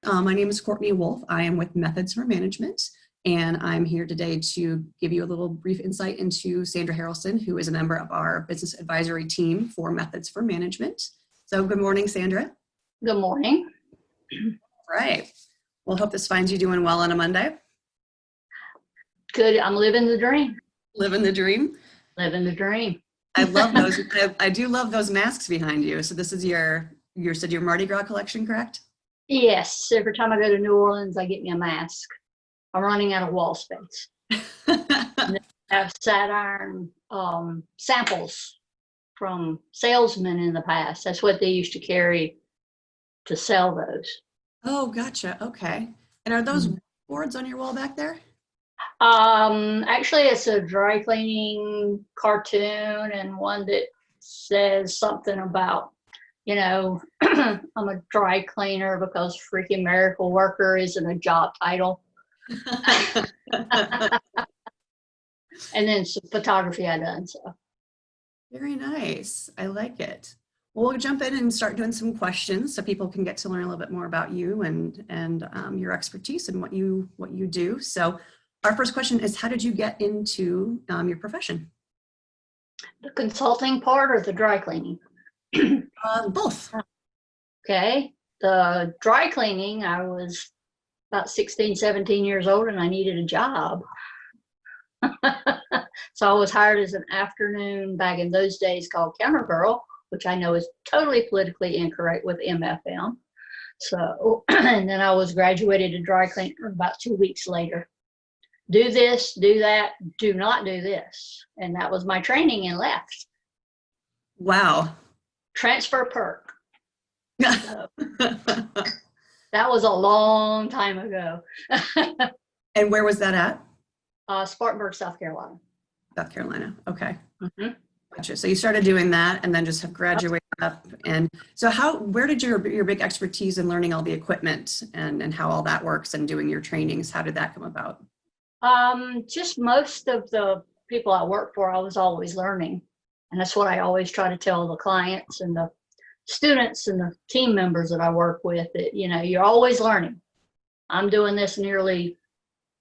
My name is Courtney Wolf. I am with Methods for Management, and I'm here today to give you a little brief insight into Sandra Harrelson, who is a member of our business advisory team for Methods for Management. So good morning, Sandra. Good morning. Right. Well, hope this finds you doing well on a Monday. Good. I'm living the dream. Living the dream. Living the dream. I love those. I do love those masks behind you. So this is your Mardi Gras collection, correct? Yes. Every time I go to New Orleans, I get me a mask. I'm running out of wall space. I have sat iron samples from salesmen in the past. That's what they used to carry to sell those. Oh, gotcha. Okay. And are those boards on your wall back there? Actually, it's a dry cleaning cartoon and one that says something about, I'm a dry cleaner because freaking miracle worker isn't a job title. And then some photography I done. So very nice. I like it. Well, we'll jump in and start doing some questions so people can get to learn a little bit more about you and your expertise and what you do. So our first question is, how did you get into your profession? the consulting part or the dry cleaning? Both. Okay. The dry cleaning, I was about 16, 17 years old and I needed a job. So I was hired as an afternoon, back in those days, called counter girl, which I know is totally politically incorrect with MFM. So, and then I was graduated to dry cleaner about 2 weeks later. Do this, do that, do not do this. And that was my training and left. Wow. Transfer perk. So, that was a long time ago. And where was that at? Spartanburg, South Carolina. South Carolina. Okay. Mm-hmm. Gotcha. So you started doing that and then just have graduated up. And so where did your big expertise in learning all the equipment and how all that works and doing your trainings, how did that come about? Just most of the people I work for, I was always learning. And that's what I always try to tell the clients and the students and the team members that I work with, that, you're always learning. I'm doing this nearly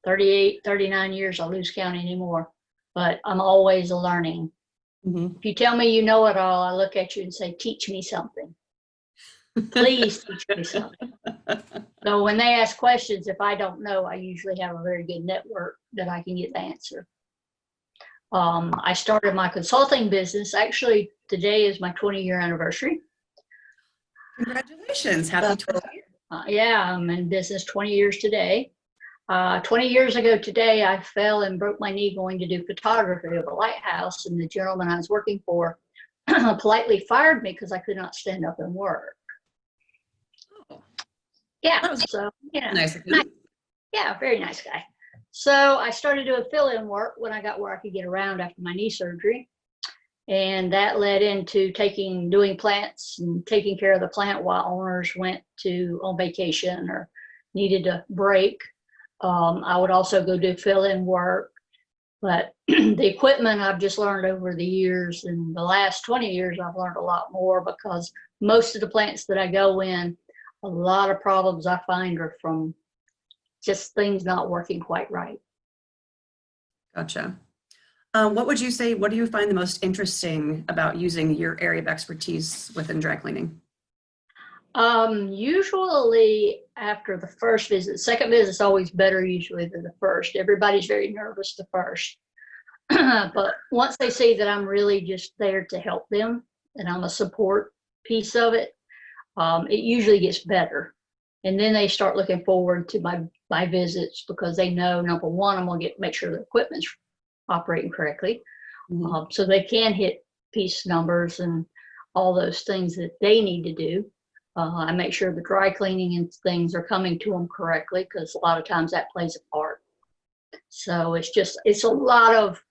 38, 39 years. I lose count anymore, but I'm always learning. Mm-hmm. If you tell me you know it all, I look at you and say, teach me something. Please teach me something. So when they ask questions, if I don't know, I usually have a very good network that I can get the answer. I started my consulting business. Actually, today is my 20-year anniversary. Congratulations. Happy 20 years. Yeah, I'm in business 20 years today. 20 years ago today, I fell and broke my knee going to do photography of a lighthouse, and the gentleman I was working for politely fired me because I could not stand up and work. Oh. Yeah, so, nice. Yeah, very nice guy. So I started doing fill-in work when I got where I could get around after my knee surgery. And that led into doing plants and taking care of the plant while owners went on vacation or needed a break. I would also go do fill-in work, but the equipment I've just learned over the years. In the last 20 years, I've learned a lot more because most of the plants that I go in, a lot of problems I find are from just things not working quite right. Gotcha. What would you say, what do you find the most interesting about using your area of expertise within dry cleaning? Usually after the first visit, second visit is always better usually than the first. Everybody's very nervous the first. But once they see that I'm really just there to help them and I'm a support piece of it, it usually gets better. And then they start looking forward to my visits because they know, number one, I'm going to make sure the equipment's operating correctly. Mm-hmm. So they can hit piece numbers and all those things that they need to do. I make sure the dry cleaning and things are coming to them correctly because a lot of times that plays a part. So it's a lot of,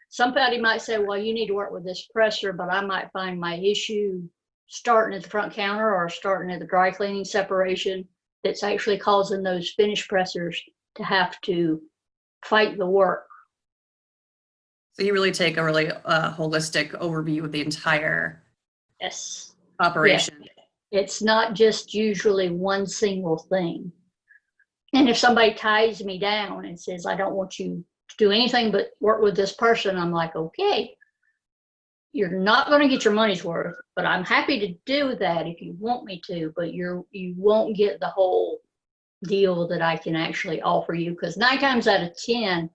somebody might say, well, you need to work with this presser, but I might find my issue starting at the front counter or starting at the dry cleaning separation that's actually causing those finish pressers to have to fight the work. So you really take a really holistic overview of the entire Yes. operation. Yes. It's not just usually one single thing. And if somebody ties me down and says, I don't want you to do anything but work with this person, I'm like, okay, you're not going to get your money's worth, but I'm happy to do that if you want me to, but you won't get the whole deal that I can actually offer you, because 9 times out of 10,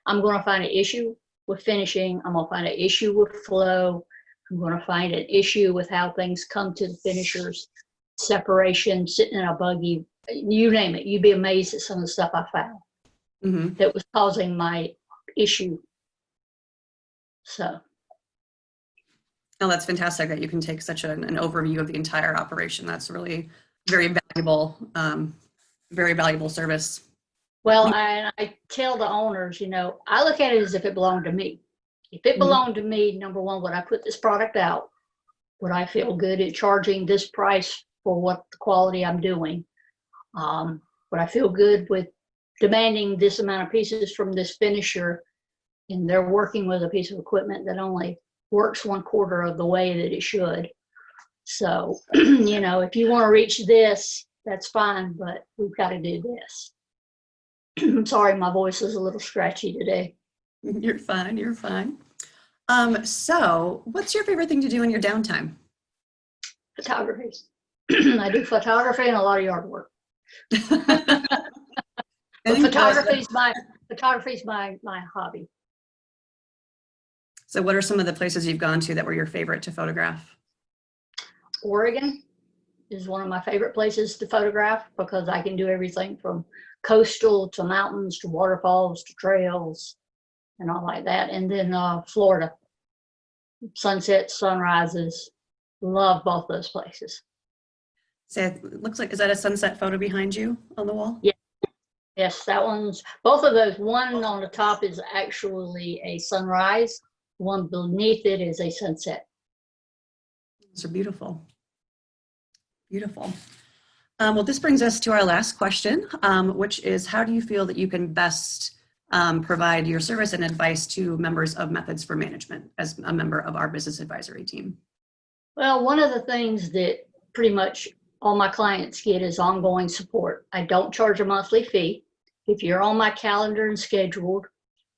I'm going to find an issue with finishing. I'm going to find an issue with flow. I'm going to find an issue with how things come to the finishers, separation, sitting in a buggy, you name it. You'd be amazed at some of the stuff I found that was causing my issue. So. Oh, that's fantastic that you can take such an overview of the entire operation. That's really very valuable service. Well, I tell the owners, I look at it as if it belonged to me. If it belonged to me, number one, would I put this product out? Would I feel good at charging this price for what the quality I'm doing? Would I feel good with demanding this amount of pieces from this finisher, and they're working with a piece of equipment that only works 1/4 of the way that it should? So, if you want to reach this, that's fine, but we've got to do this. I'm sorry, my voice is a little scratchy today. You're fine. You're fine. So what's your favorite thing to do in your downtime? Photography. I do photography and a lot of yard work. But photography's my hobby. So what are some of the places you've gone to that were your favorite to photograph? Oregon is one of my favorite places to photograph because I can do everything from coastal to mountains to waterfalls to trails and all like that. And then Florida, sunsets, sunrises, love both those places. So it looks like, is that a sunset photo behind you on the wall? Yeah. Yes, that one's, both of those. One on the top is actually a sunrise. One beneath it is a sunset. Those are beautiful. Beautiful. Well, this brings us to our last question, which is, how do you feel that you can best provide your service and advice to members of Methods for Management as a member of our business advisory team? Well, one of the things that pretty much all my clients get is ongoing support. I don't charge a monthly fee. If you're on my calendar and scheduled,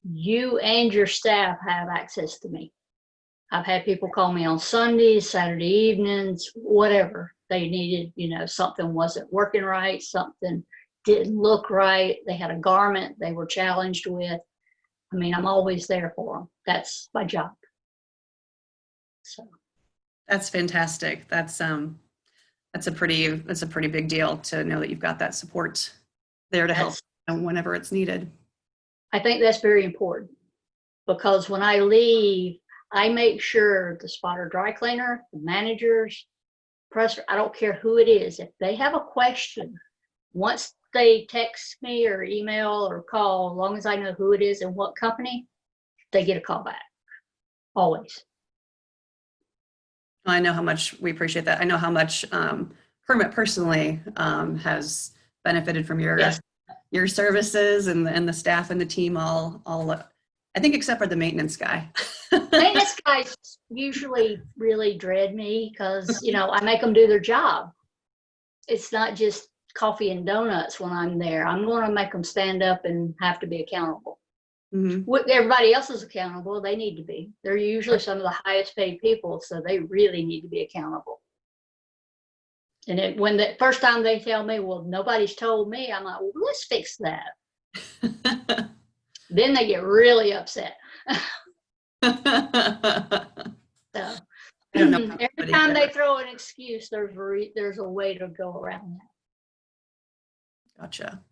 you and your staff have access to me. I've had people call me on Sundays, Saturday evenings, whatever they needed. Something wasn't working right, something didn't look right, they had a garment they were challenged with. I'm always there for them. That's my job. So that's fantastic. That's a pretty big deal to know that you've got that support there to help whenever it's needed. I think that's very important, because when I leave, I make sure the spotter dry cleaner, the managers, presser, I don't care who it is, if they have a question, once they text me or email or call, as long as I know who it is and what company, they get a call back. Always. I know how much we appreciate that. I know how much Kermit personally has benefited from your services and the staff and the team all I think except for the maintenance guy. Maintenance guys usually really dread me because I make them do their job. It's not just coffee and donuts when I'm there. I'm going to make them stand up and have to be accountable. Everybody else is accountable. They need to be. They're usually some of the highest paid people, so they really need to be accountable. And when the first time they tell me, well, nobody's told me, I'm like, well, let's fix that. Then they get really upset. So every time they throw an excuse, there's a way to go around that. Gotcha.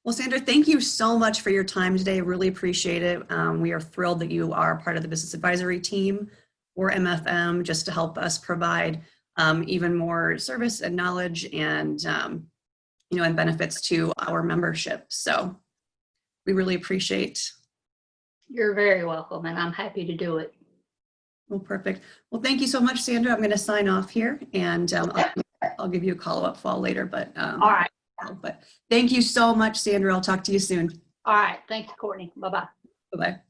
Well, Sandra, thank you so much for your time today. Really appreciate it. We are thrilled that you are part of the business advisory team for MFM, just to help us provide even more service and knowledge and and benefits to our membership. So we really appreciate. You're very welcome, and I'm happy to do it. Well, perfect. Well, thank you so much, Sandra. I'm going to sign off here, and I'll give you a follow-up call later. But all right. But thank you so much, Sandra. I'll talk to you soon. All right. Thank you, Courtney. Bye-bye. Bye-bye.